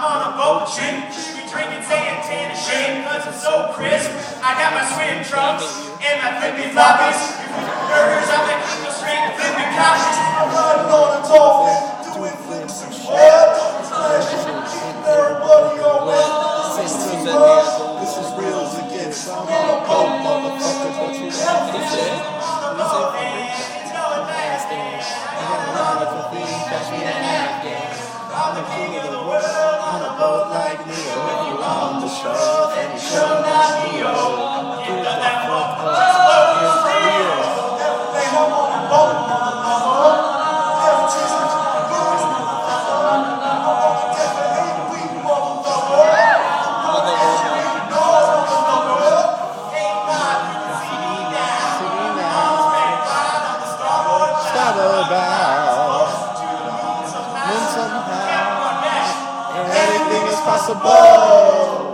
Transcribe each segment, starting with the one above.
I'm on a boat trip. We drinking Santana shade cause it's so crisp. I got my swim trunks and my flippy floppies. Burgers up at Eagle Street, flipping copies. I'm riding on a dolphin, doing flips and what? Keeping everybody on this is real as it gets. I'm on a boat, motherfucker, don't you know? He said? I'm the king of the world on a boat like Neo. If you on the show, then you show not Neo. You got that one it's real. Everything I'm on a boat, motherfucker. Every cheese with you, boys, motherfucker. I'm on a different hate week, motherfucker. I'm on a different noise, motherfucker. Ain't not, you can see me now. I'm spread wide on the starboard bow. Anything is possible.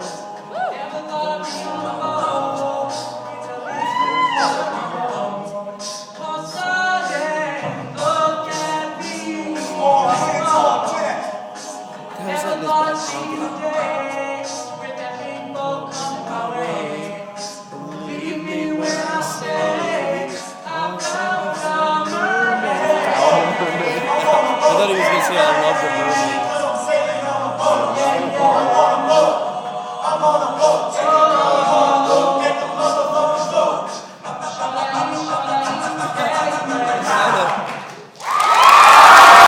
Believe me when I say I'm a mermaid. I thought he was going to say I love the mermaid. I'm on a boat.